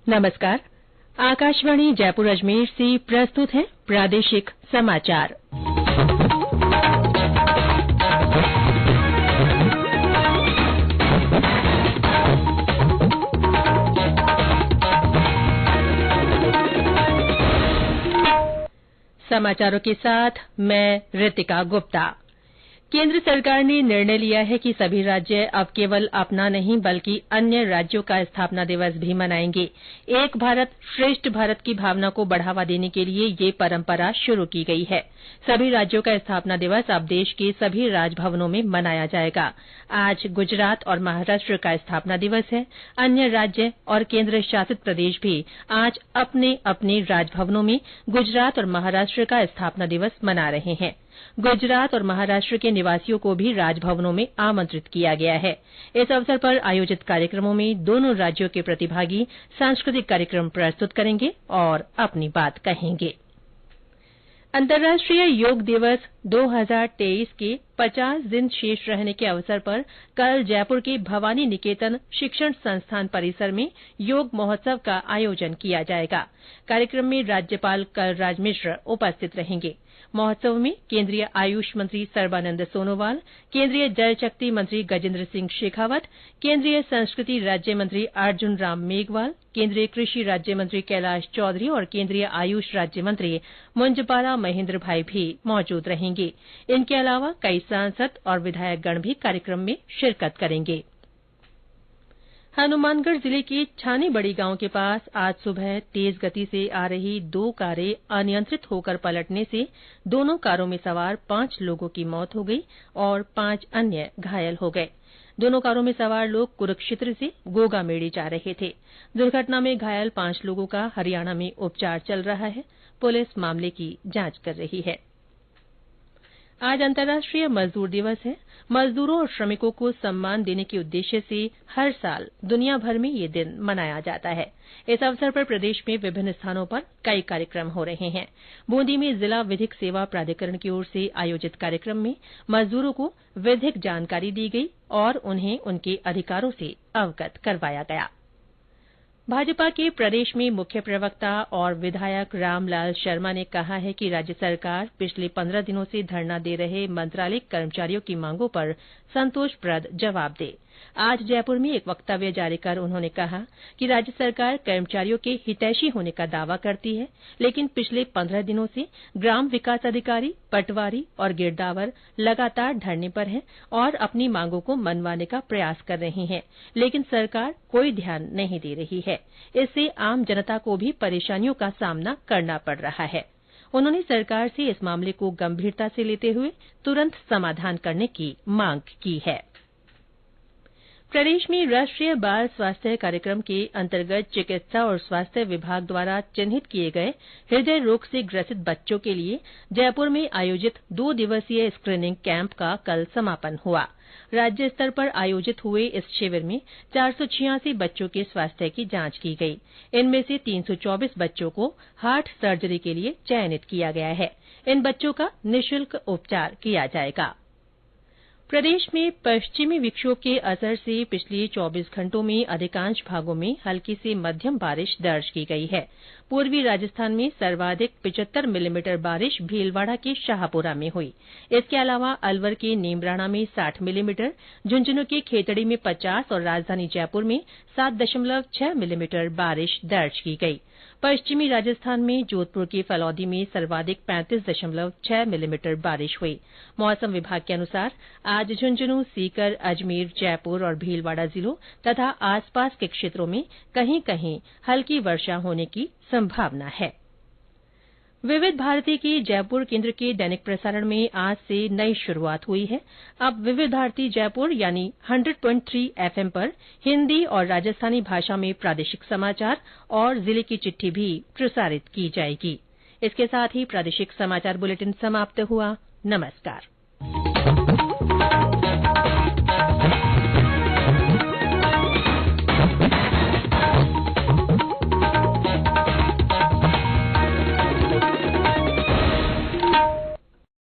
नमस्कार। आकाशवाणी जयपुर अजमेर से प्रस्तुत है प्रादेशिक समाचार। समाचारों के साथ मैं रितिका गुप्ता। केंद्र सरकार ने निर्णय लिया है कि सभी राज्य अब केवल अपना नहीं बल्कि अन्य राज्यों का स्थापना दिवस भी मनाएंगे। एक भारत श्रेष्ठ भारत की भावना को बढ़ावा देने के लिए ये परंपरा शुरू की गई है। सभी राज्यों का स्थापना दिवस अब देश के सभी राजभवनों में मनाया जाएगा। आज गुजरात और महाराष्ट्र का स्थापना दिवस है। अन्य राज्य और केंद्र शासित प्रदेश भी आज अपने अपने राजभवनों में गुजरात और महाराष्ट्र का स्थापना दिवस मना रहे हैं। गुजरात और महाराष्ट्र के निवासियों को भी राजभवनों में आमंत्रित किया गया है। इस अवसर पर आयोजित कार्यक्रमों में दोनों राज्यों के प्रतिभागी सांस्कृतिक कार्यक्रम प्रस्तुत करेंगे और अपनी बात कहेंगे। अंतर्राष्ट्रीय योग दिवस 2023 के 50 दिन शेष रहने के अवसर पर कल जयपुर के भवानी निकेतन शिक्षण संस्थान परिसर में योग महोत्सव का आयोजन किया जाएगा। कार्यक्रम में राज्यपाल कलराज मिश्र उपस्थित रहेंगे। महोत्सव में केंद्रीय आयुष मंत्री सर्बानंद सोनोवाल, केंद्रीय जल शक्ति मंत्री गजेंद्र सिंह शेखावत, केंद्रीय संस्कृति राज्य मंत्री अर्जुन राम मेघवाल, केंद्रीय कृषि राज्य मंत्री कैलाश चौधरी और केंद्रीय आयुष राज्य मंत्री मुंजपाला महेंद्र भाई भी मौजूद रहेंगे। इनके अलावा कई सांसद और विधायकगण भी कार्यक्रम में शिरकत करेंगे। हनुमानगढ़ जिले के छानी बड़ी गांव के पास आज सुबह तेज गति से आ रही 2 कारें अनियंत्रित होकर पलटने से दोनों कारों में सवार 5 लोगों की मौत हो गई और 5 अन्य घायल हो गए। दोनों कारों में सवार लोग कुरुक्षेत्र से गोगामेड़ी जा रहे थे। दुर्घटना में घायल 5 लोगों का हरियाणा में उपचार चल रहा है। पुलिस मामले की जांच कर रही है। आज अंतर्राष्ट्रीय मजदूर दिवस है। मजदूरों और श्रमिकों को सम्मान देने के उद्देश्य से हर साल दुनिया भर में ये दिन मनाया जाता है। इस अवसर पर प्रदेश में विभिन्न स्थानों पर कई कार्यक्रम हो रहे हैं। बूंदी में जिला विधिक सेवा प्राधिकरण की ओर से आयोजित कार्यक्रम में मजदूरों को विधिक जानकारी दी गई और उन्हें उनके अधिकारों से अवगत करवाया गया। भाजपा के प्रदेश में मुख्य प्रवक्ता और विधायक रामलाल शर्मा ने कहा है कि राज्य सरकार पिछले 15 दिनों से धरना दे रहे मंत्रालयिक कर्मचारियों की मांगों पर संतोषप्रद जवाब दे। आज जयपुर में एक वक्तव्य जारी कर उन्होंने कहा कि राज्य सरकार कर्मचारियों के हितैषी होने का दावा करती है, लेकिन पिछले 15 दिनों से ग्राम विकास अधिकारी, पटवारी और गिरदावर लगातार धरने पर हैं और अपनी मांगों को मनवाने का प्रयास कर रहे हैं, लेकिन सरकार कोई ध्यान नहीं दे रही है। इससे आम जनता को भी परेशानियों का सामना करना पड़ रहा है। उन्होंने सरकार से इस मामले को गंभीरता से लेते हुए तुरंत समाधान करने की मांग की है। प्रदेश में राष्ट्रीय बाल स्वास्थ्य कार्यक्रम के अंतर्गत चिकित्सा और स्वास्थ्य विभाग द्वारा चिन्हित किए गए हृदय रोग से ग्रसित बच्चों के लिए जयपुर में आयोजित 2 दिवसीय स्क्रीनिंग कैंप का कल समापन हुआ। राज्य स्तर पर आयोजित हुए इस शिविर में 486 बच्चों के स्वास्थ्य की जांच की गई। इनमें से 324 बच्चों को हार्ट सर्जरी के लिए चयनित किया गया है। इन बच्चों का निःशुल्क उपचार किया जाएगा। प्रदेश में पश्चिमी विक्षोभ के असर से पिछले 24 घंटों में अधिकांश भागों में हल्की से मध्यम बारिश दर्ज की गई है। पूर्वी राजस्थान में सर्वाधिक 75 मिलीमीटर बारिश भीलवाड़ा के शाहपुरा में हुई। इसके अलावा अलवर के नीमराणा में 60 मिलीमीटर, झुंझुनू के खेतड़ी में 50 और राजधानी जयपुर में 7.6 मिलीमीटर बारिश दर्ज की गई। पश्चिमी राजस्थान में जोधपुर के फलौदी में सर्वाधिक 35.6 मिलीमीटर बारिश हुई। मौसम विभाग के अनुसार आज झुंझुनू, सीकर, अजमेर, जयपुर और भीलवाड़ा जिलों तथा आसपास के क्षेत्रों में कहीं कहीं हल्की वर्षा होने की संभावना है। विविध भारती के जयपुर केंद्र के दैनिक प्रसारण में आज से नई शुरूआत हुई है। अब विविध भारती जयपुर यानी 100.3 FM पर हिन्दी और राजस्थानी भाषा में प्रादेशिक समाचार और जिले की चिट्ठी भी प्रसारित की जाएगी। इसके साथ ही प्रादेशिक समाचार बुलेटिन समाप्त हुआ। नमस्कार।